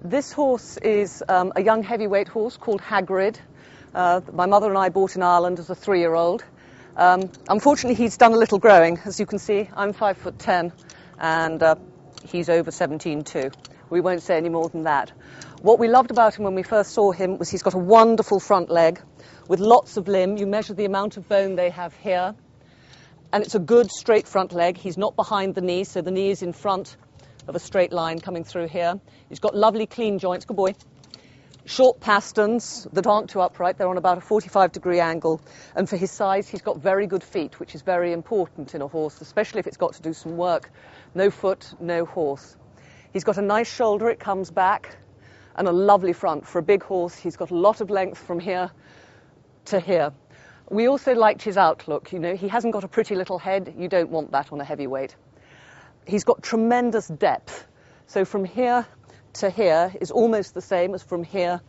This horse is a young heavyweight horse called Hagrid. My mother and I bought in Ireland as a 3-year-old. Unfortunately, he's done a little growing. As you can see, I'm 5'10", and he's over 17 too. We won't say any more than that. What we loved about him when we first saw him was he's got a wonderful front leg with lots of limb. You measure the amount of bone they have here, and it's a good straight front leg. He's not behind the knee, so the knee is in front of a straight line coming through here. He's got lovely clean joints, good boy. Short pasterns that aren't too upright, they're on about a 45-degree angle. And for his size, he's got very good feet, which is very important in a horse, especially if it's got to do some work. No foot, no horse. He's got a nice shoulder, it comes back, and a lovely front. For a big horse, he's got a lot of length from here to here. We also liked his outlook. You know, he hasn't got a pretty little head. You don't want that on a heavyweight. He's got tremendous depth. So from here to here is almost the same as from here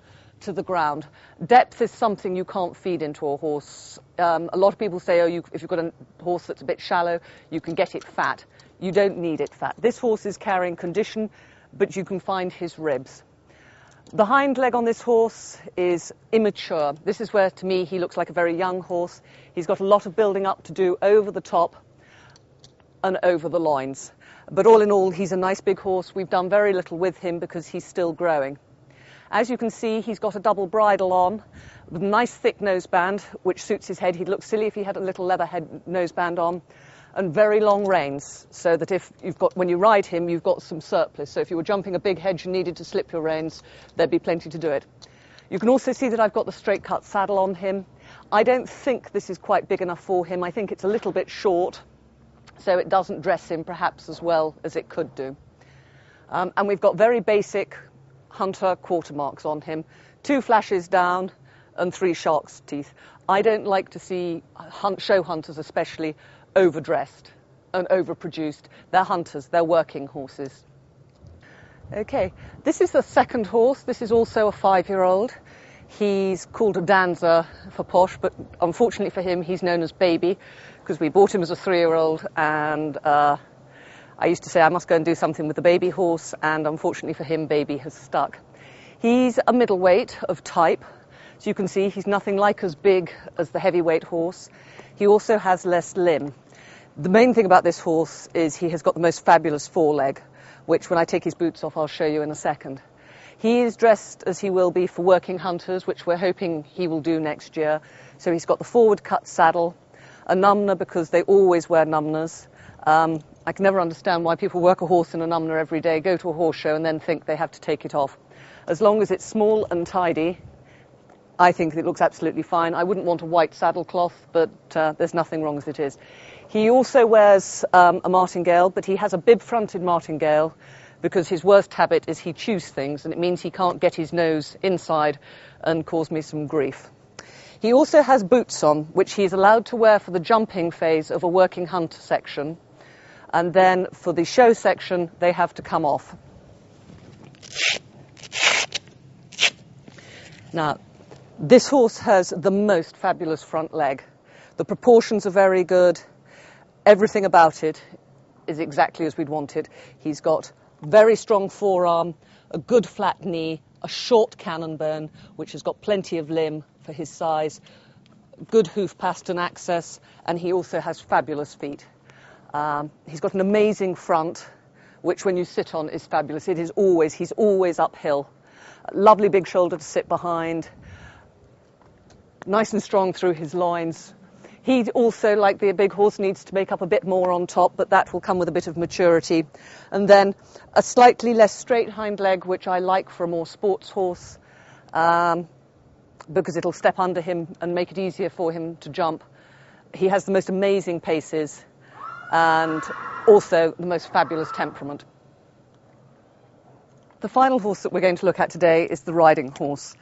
to the ground. Depth is something you can't feed into a horse. A lot of people say, if you've got a horse that's a bit shallow, you can get it fat. You don't need it fat. This horse is carrying condition, but you can find his ribs. The hind leg on this horse is immature. This is where, to me, he looks like a very young horse. He's got a lot of building up to do over the top and over the loins. But all in all, he's a nice big horse. We've done very little with him because he's still growing. As you can see, he's got a double bridle on with a nice thick noseband, which suits his head. He'd look silly if he had a little leather head noseband on, and very long reins, so that when you ride him, you've got some surplus. So if you were jumping a big hedge and needed to slip your reins, there'd be plenty to do it. You can also see that I've got the straight cut saddle on him. I don't think this is quite big enough for him. I think it's a little bit short, so it doesn't dress him perhaps as well as it could do. And we've got very basic hunter quarter marks on him, 2 flashes down and 3 shark's teeth. I don't like to see show hunters especially overdressed and overproduced. They're hunters, they're working horses. Okay, this is the second horse. This is also a 5-year-old. He's called a Dancer for posh, but unfortunately for him, he's known as Baby, because we bought him as a 3-year-old, and I used to say I must go and do something with the baby horse, and unfortunately for him, Baby has stuck. He's a middleweight of type, so you can see he's nothing like as big as the heavyweight horse. He also has less limb. The main thing about this horse is he has got the most fabulous foreleg, which when I take his boots off, I'll show you in a second. He is dressed as he will be for working hunters, which we're hoping he will do next year. So he's got the forward cut saddle, a numner because they always wear numners. I can never understand why people work a horse in a numner every day, go to a horse show and then think they have to take it off. As long as it's small and tidy, I think it looks absolutely fine. I wouldn't want a white saddle cloth, but there's nothing wrong as it is. He also wears a martingale, but he has a bib-fronted martingale because his worst habit is he chews things, and it means he can't get his nose inside and cause me some grief. He also has boots on, which he's allowed to wear for the jumping phase of a working hunter section, and then for the show section, they have to come off. Now, this horse has the most fabulous front leg. The proportions are very good. Everything about it is exactly as we'd want it. He's got very strong forearm, a good flat knee, a short cannon bone, which has got plenty of limb for his size, good hoof pastern access, and he also has fabulous feet. He's got an amazing front, which when you sit on is fabulous. He's always uphill. Lovely big shoulder to sit behind, nice and strong through his loins. He also, like the big horse, needs to make up a bit more on top, but that will come with a bit of maturity. And then a slightly less straight hind leg, which I like for a more sports horse, because it'll step under him and make it easier for him to jump. He has the most amazing paces and also the most fabulous temperament. The final horse that we're going to look at today is the riding horse.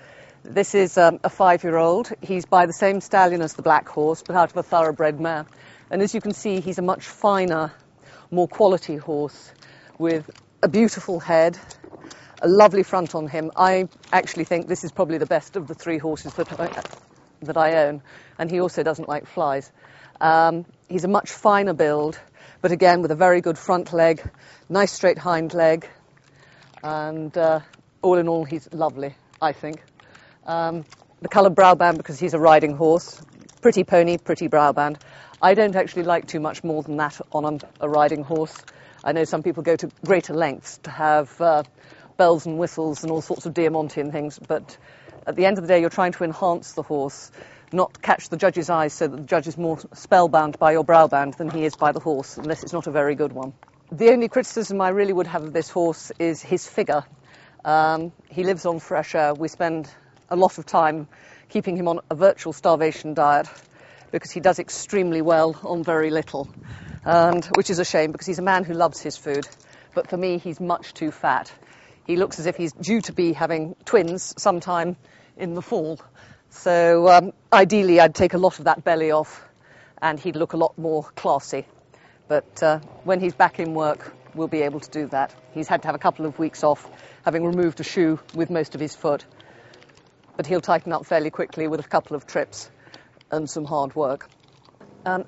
This is a 5-year-old. He's by the same stallion as the black horse, but out of a thoroughbred mare. And as you can see, he's a much finer, more quality horse with a beautiful head, a lovely front on him. I actually think this is probably the best of the 3 horses that I own, and he also doesn't like flies. He's a much finer build, but again with a very good front leg, nice straight hind leg, and all in all, he's lovely, I think. The colour Brabant because he's a riding horse. Pretty pony, pretty Brabant. I don't actually like too much more than that on a riding horse. I know some people go to greater lengths to have bells and whistles and all sorts of Diamantean things, but at the end of the day, you're trying to enhance the horse, not catch the judge's eyes so that the judge is more spellbound by your Brabant than he is by the horse, unless it's not a very good one. The only criticism I really would have of this horse is his figure. He lives on fresh air. We spend a lot of time keeping him on a virtual starvation diet because he does extremely well on very little, and which is a shame because he's a man who loves his food. But for me, he's much too fat. He looks as if he's due to be having twins sometime in the fall. So ideally, I'd take a lot of that belly off and he'd look a lot more classy. But when he's back in work, we'll be able to do that. He's had to have a couple of weeks off, having removed a shoe with most of his foot. But he'll tighten up fairly quickly with a couple of trips and some hard work.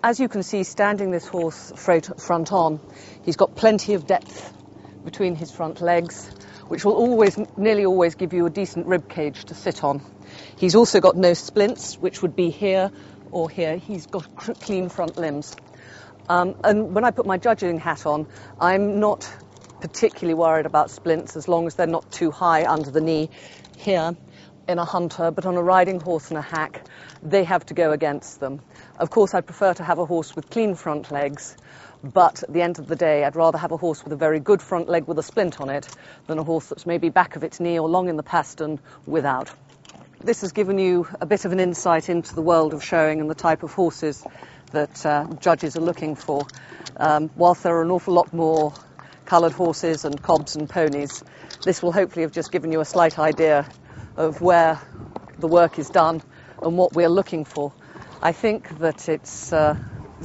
As you can see, standing this horse front on, he's got plenty of depth between his front legs, which will nearly always give you a decent rib cage to sit on. He's also got no splints, which would be here or here. He's got clean front limbs. And when I put my judging hat on, I'm not particularly worried about splints as long as they're not too high under the knee here in a hunter, but on a riding horse and a hack, they have to go against them. Of course, I prefer to have a horse with clean front legs, but at the end of the day, I'd rather have a horse with a very good front leg with a splint on it than a horse that's maybe back of its knee or long in the pastern without. This has given you a bit of an insight into the world of showing and the type of horses that judges are looking for. Whilst there are an awful lot more coloured horses and cobs and ponies, this will hopefully have just given you a slight idea of where the work is done and what we're looking for. I think that the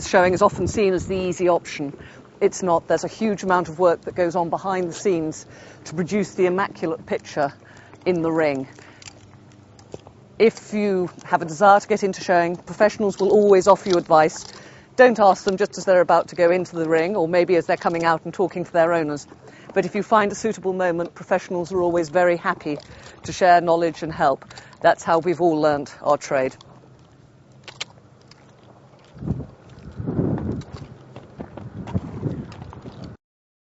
showing is often seen as the easy option. It's not. There's a huge amount of work that goes on behind the scenes to produce the immaculate picture in the ring. If you have a desire to get into showing, professionals will always offer you advice. Don't ask them just as they're about to go into the ring or maybe as they're coming out and talking to their owners. But if you find a suitable moment, professionals are always very happy to share knowledge and help. That's how we've all learnt our trade.